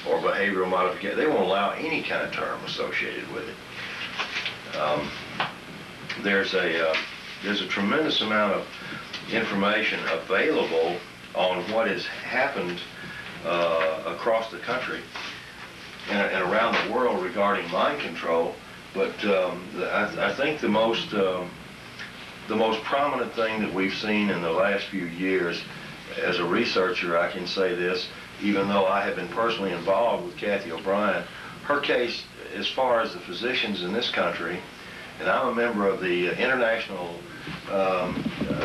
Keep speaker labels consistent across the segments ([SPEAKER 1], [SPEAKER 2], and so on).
[SPEAKER 1] or behavioral modification. They won't allow any kind of term associated with it. There's a tremendous amount of information available on what has happened across the country and around the world regarding mind control. But I think the most prominent thing that we've seen in the last few years, as a researcher, I can say this, even though I have been personally involved with Kathy O'Brien, her case, as far as the physicians in this country, and I'm a member of the International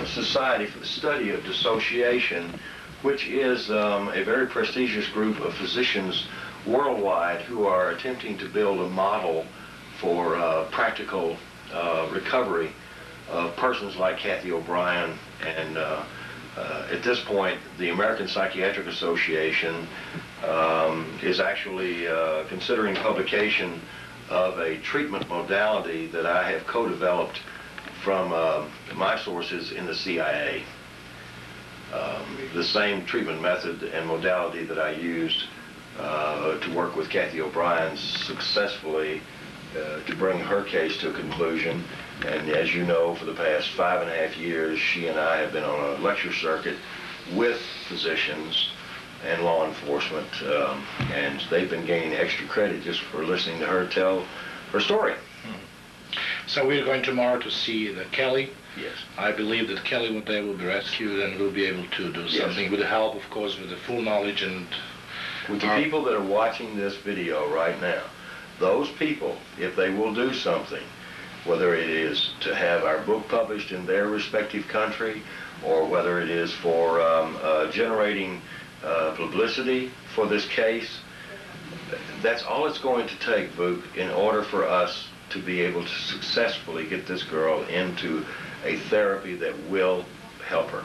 [SPEAKER 1] Society for the Study of Dissociation, which is a very prestigious group of physicians worldwide who are attempting to build a model for practical recovery of persons like Kathy O'Brien. And at this point, the American Psychiatric Association is actually considering publication of a treatment modality that I have co-developed from my sources in the CIA. The same treatment method and modality that I used to work with Kathy O'Brien successfully to bring her case to a conclusion. And as you know, for the past 5.5 years, she and I have been on a lecture circuit with physicians and law enforcement, and they've been gaining extra credit just for listening to her tell her story.
[SPEAKER 2] So we're going tomorrow to see the Kelly.
[SPEAKER 1] Yes.
[SPEAKER 2] I believe that Kelly one day will be rescued and will be able to do something with the help, of course, with the full knowledge and...
[SPEAKER 1] With the people that are watching this video right now, those people, if they will do something, whether it is to have our book published in their respective country, or whether it is for generating publicity for this case, that's all it's going to take, Vuk, in order for us to be able to successfully get this girl into a therapy that will help her.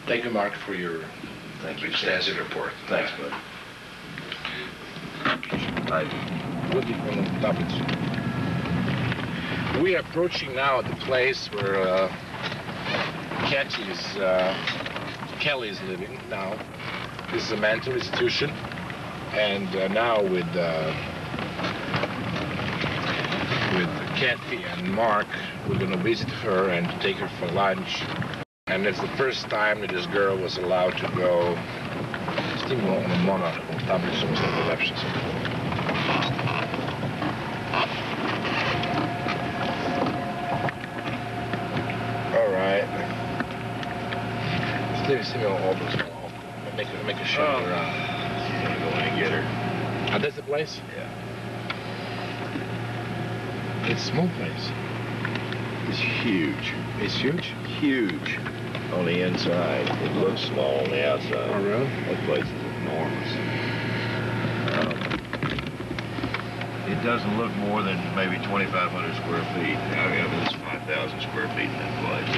[SPEAKER 2] Thank you, Mark, for your extensive report.
[SPEAKER 1] Thanks, bud.
[SPEAKER 2] We are approaching now the place where Kelly is living now. This is a mental institution, and now with Kathy and Mark, we're going to visit her and take her for lunch. And it's the first time that this girl was allowed to go. Stimo ono monaco, tablicu sam sve lepše. All right. Stay all this long. Make a show around.
[SPEAKER 1] I'm gonna go in and get her.
[SPEAKER 2] Oh, that's the place?
[SPEAKER 1] Yeah.
[SPEAKER 2] It's a small place.
[SPEAKER 1] It's huge.
[SPEAKER 2] It's huge?
[SPEAKER 1] Huge. On the inside. It looks small on the outside.
[SPEAKER 2] Oh, really?
[SPEAKER 1] That place is enormous. It doesn't look more than maybe 2,500 square feet. I mean, it's 5,000 square feet in that place.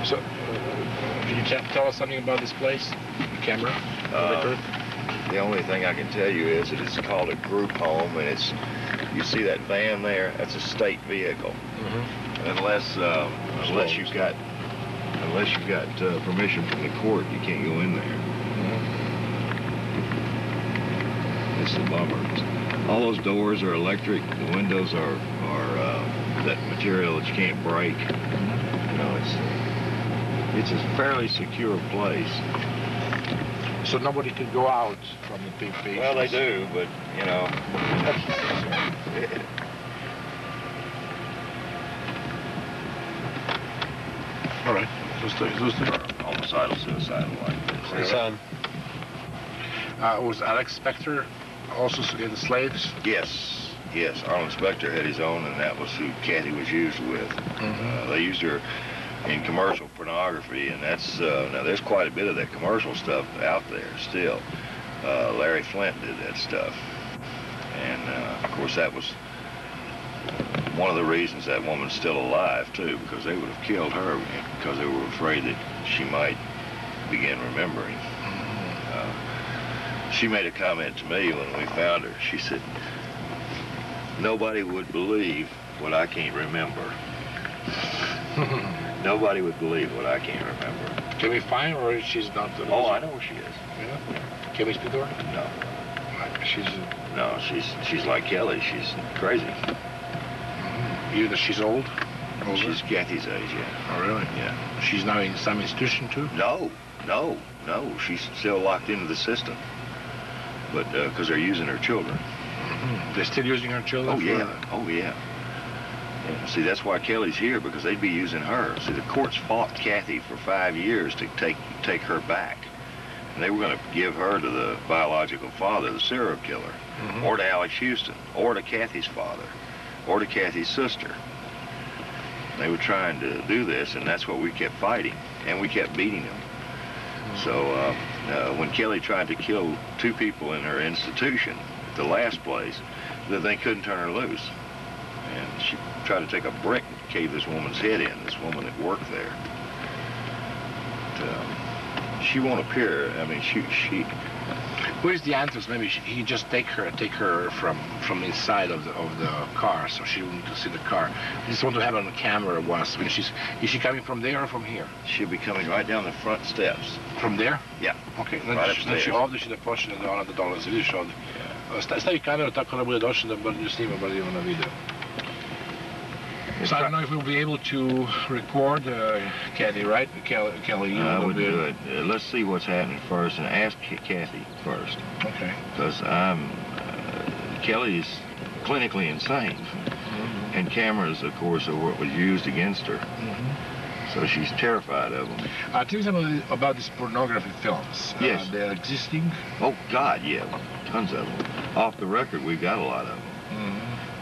[SPEAKER 2] So, can you tell us something about this place? The camera?
[SPEAKER 1] The only thing I can tell you is that it's called a group home, and it's, you see that van there? That's a state vehicle. Mm-hmm. Unless you've got permission from the court, you can't go in there. Mm-hmm. It's a bummer. All those doors are electric. The windows are that material that you can't break. Mm-hmm. You know, it's a fairly secure place.
[SPEAKER 2] So nobody could go out from the big beach?
[SPEAKER 1] Well, they do, but, you know.
[SPEAKER 2] All right.
[SPEAKER 1] Homicidal, suicidal like this.
[SPEAKER 2] Really? Was Alex Spector also the slaves?
[SPEAKER 1] Yes, yes. Arlen Spector had his own, and that was who Kathy was used with. Mm-hmm. They used her in commercial pornography, and that's now there's quite a bit of that commercial stuff out there still. Larry Flint did that stuff, and of course that was one of the reasons that woman's still alive too, because they would have killed her because they were afraid that she might begin remembering. She made a comment to me when we found her. She said, "Nobody would believe what I can't remember." Nobody would believe what I can't remember.
[SPEAKER 2] Can we find her, or she's not?
[SPEAKER 1] Oh, I know where she is.
[SPEAKER 2] Yeah? Can we speak to her?
[SPEAKER 1] No.
[SPEAKER 2] She's...
[SPEAKER 3] No, she's like Kelly. She's crazy.
[SPEAKER 2] Either she's old? Older?
[SPEAKER 3] She's Kathy's age, yeah.
[SPEAKER 2] Oh, really?
[SPEAKER 3] Yeah.
[SPEAKER 2] She's now in some institution, too?
[SPEAKER 3] No. She's still locked into the system. But, because they're using her children.
[SPEAKER 2] They're still using her children?
[SPEAKER 3] Oh, yeah. Oh, yeah. Yeah. See, that's why Kelly's here, because they'd be using her. See, the courts fought Kathy for 5 years to take her back. And they were going to give her to the biological father, the serial killer, or to Alex Houston, or to Kathy's father, or to Kathy's sister. They were trying to do this, and that's what we kept fighting, and we kept beating them. So when Kelly tried to kill 2 people in her institution, the last place, that they couldn't turn her loose. And she tried to take a brick and cave this woman's head in, this woman that worked there. But, she won't appear. I mean, she.
[SPEAKER 2] Where's the answers? Maybe he just take her from inside of the car, so she wouldn't see the car. I just want to have it on the camera once. When is she coming from there or from here?
[SPEAKER 3] She'll be coming right down the front steps.
[SPEAKER 2] From there?
[SPEAKER 3] Yeah.
[SPEAKER 2] Okay.
[SPEAKER 3] Right
[SPEAKER 2] Ovdje će da počne da ona da dolazi. Vidiš ovdje. Stavi kameru tako da bude došla da snima bar na video. So I don't know if we'll be able to record Kathy, right? Kelly,
[SPEAKER 3] I would do it. Let's see what's happening first, and ask Kathy first.
[SPEAKER 2] Okay.
[SPEAKER 3] Because Kelly's clinically insane, and cameras, of course, are what was used against her. So she's terrified of them.
[SPEAKER 2] Tell me something about these pornography films.
[SPEAKER 3] Yes.
[SPEAKER 2] They're existing?
[SPEAKER 3] Oh, God, yeah. Tons of them. Off the record, we've got a lot of them.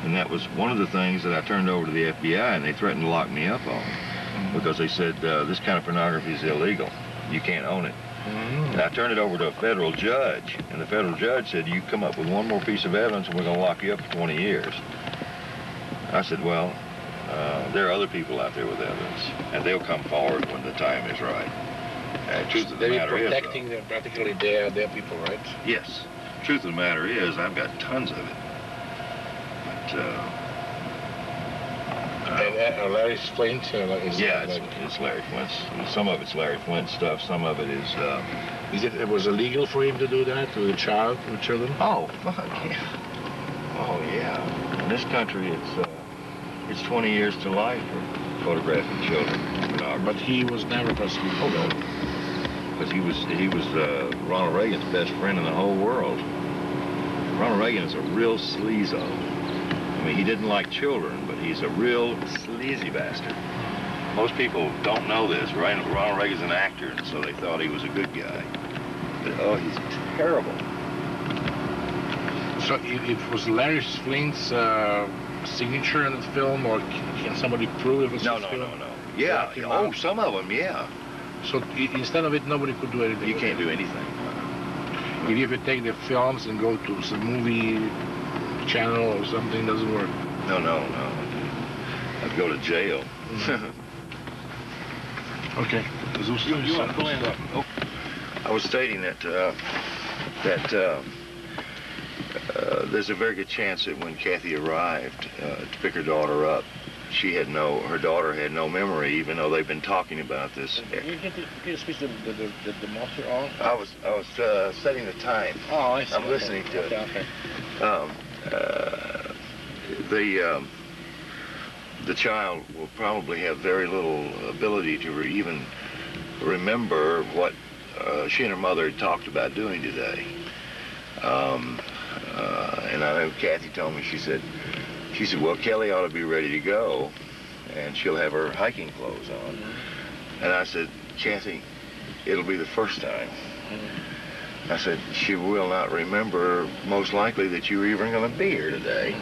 [SPEAKER 3] And that was one of the things that I turned over to the FBI, and they threatened to lock me up on, because they said, this kind of pornography is illegal. You can't own it. And I turned it over to a federal judge, and the federal judge said, you come up with one more piece of evidence and we're going to lock you up for 20 years. I said, well, there are other people out there with evidence, and they'll come forward when the time is right. Truth of the matter is,
[SPEAKER 2] protecting them, practically their people, right?
[SPEAKER 3] Yes. Truth of the matter is, I've got tons of it.
[SPEAKER 2] And Larry Flint?
[SPEAKER 3] Yeah, it's Larry Flint's. Some of it's Larry Flint stuff. Some of it is.
[SPEAKER 2] It was illegal for him to do that to a child, with children?
[SPEAKER 3] Oh, fuck yeah. Oh yeah. In this country, it's 20 years to life for photographing children.
[SPEAKER 2] But he was never prosecuted.
[SPEAKER 3] Oh no. Because he was Ronald Reagan's best friend in the whole world. Ronald Reagan is a real sleazo. I mean, he didn't like children, but he's a real sleazy bastard. Most people don't know this. Ronald Reagan's an actor, and so they thought he was a good guy. But, oh, he's terrible.
[SPEAKER 2] So it was Larry Flint's signature in the film, or can somebody prove it was his film?
[SPEAKER 3] No. Yeah, oh, some of them, yeah.
[SPEAKER 2] So instead of it, nobody could do anything?
[SPEAKER 3] You can't do anything.
[SPEAKER 2] If you could take the films and go to some movie channel or something, doesn't work?
[SPEAKER 3] No. I'd go to jail.
[SPEAKER 2] Okay.
[SPEAKER 3] You want to pull in? Oh. I was stating that there's a very good chance that when Kathy arrived to pick her daughter up, her daughter had no memory, even though they've been talking about this.
[SPEAKER 2] Can you switch the muffler on?
[SPEAKER 3] I was setting the time.
[SPEAKER 2] Oh, I see.
[SPEAKER 3] I'm listening to it.
[SPEAKER 2] Okay.
[SPEAKER 3] The child will probably have very little ability to even remember what she and her mother had talked about doing today. And I know Kathy told me, she said, well, Kelly ought to be ready to go, and she'll have her hiking clothes on. And I said, Kathy, it'll be the first time. I said, she will not remember, most likely, that you were even going to be here today.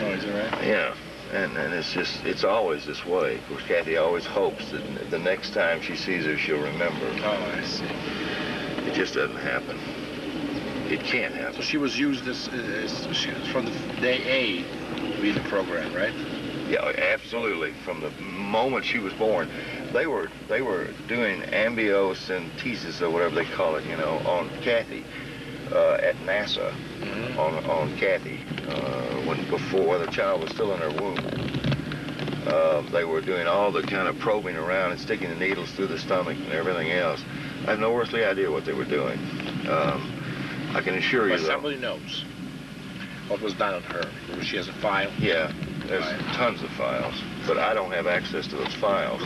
[SPEAKER 2] Oh, is that right?
[SPEAKER 3] Yeah. And it's always this way. Of course, Kathy always hopes that the next time she sees her, she'll remember.
[SPEAKER 2] Oh, I see.
[SPEAKER 3] It just doesn't happen. It can't happen.
[SPEAKER 2] So she was used as from the day A to be in the program, right?
[SPEAKER 3] Yeah, absolutely. From the moment she was born, they were doing amniocentesis or whatever they call it, on Kathy at NASA, on Kathy before the child was still in her womb. They were doing all the kind of probing around and sticking the needles through the stomach and everything else. I have no earthly idea what they were doing. I can assure you,
[SPEAKER 2] but somebody knows. what was done on her. She has a file.
[SPEAKER 3] Yeah, there's tons of files, but I don't have access to those files.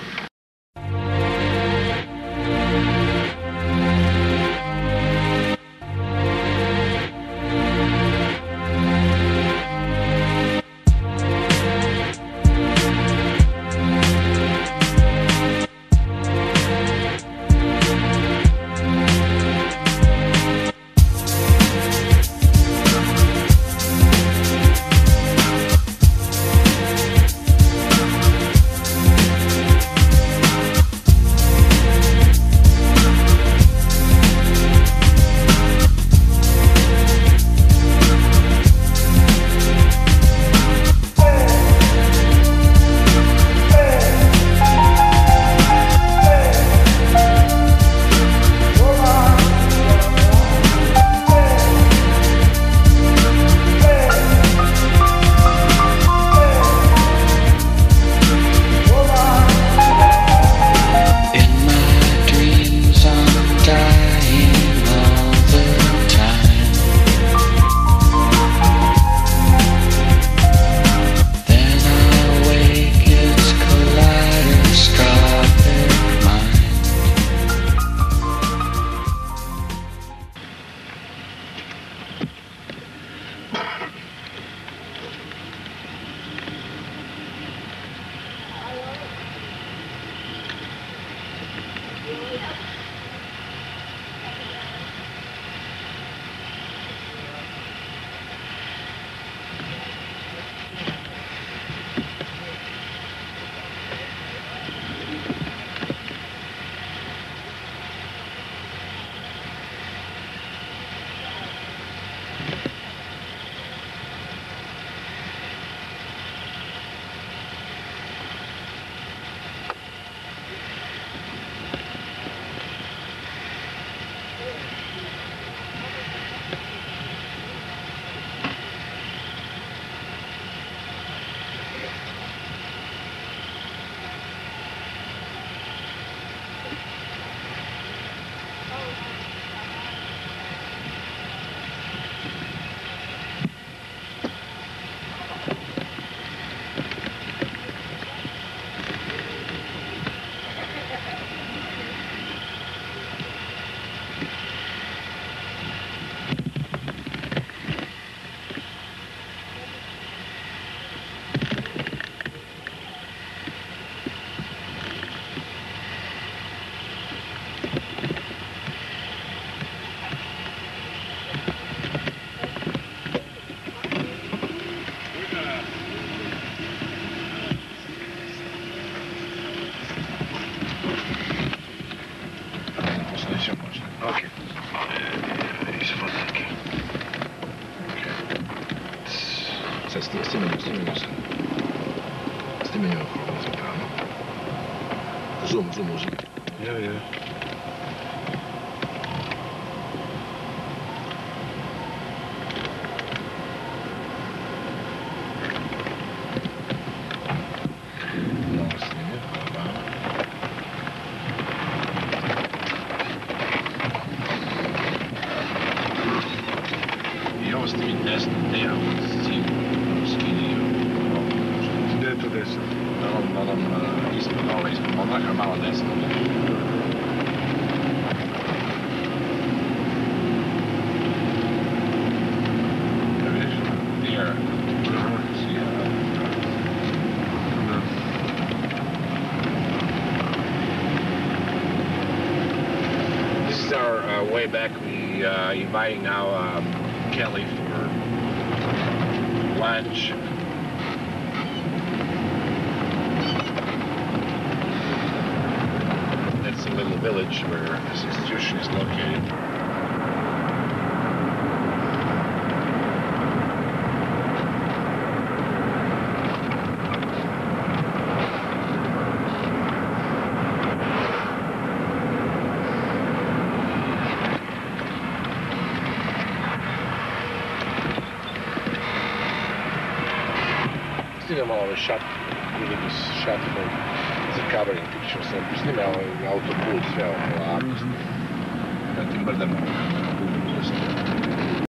[SPEAKER 2] Okay. These fotki. Sad snimaju se. Snimaju okolo centralno. Zoom uzim. Ja. Way back, we inviting now Kelly for lunch. That's a little village where this institution is located. Snimamo shot, ili bi shot za covering picture, sam snimao autoput, sve ovako, na tim brdama.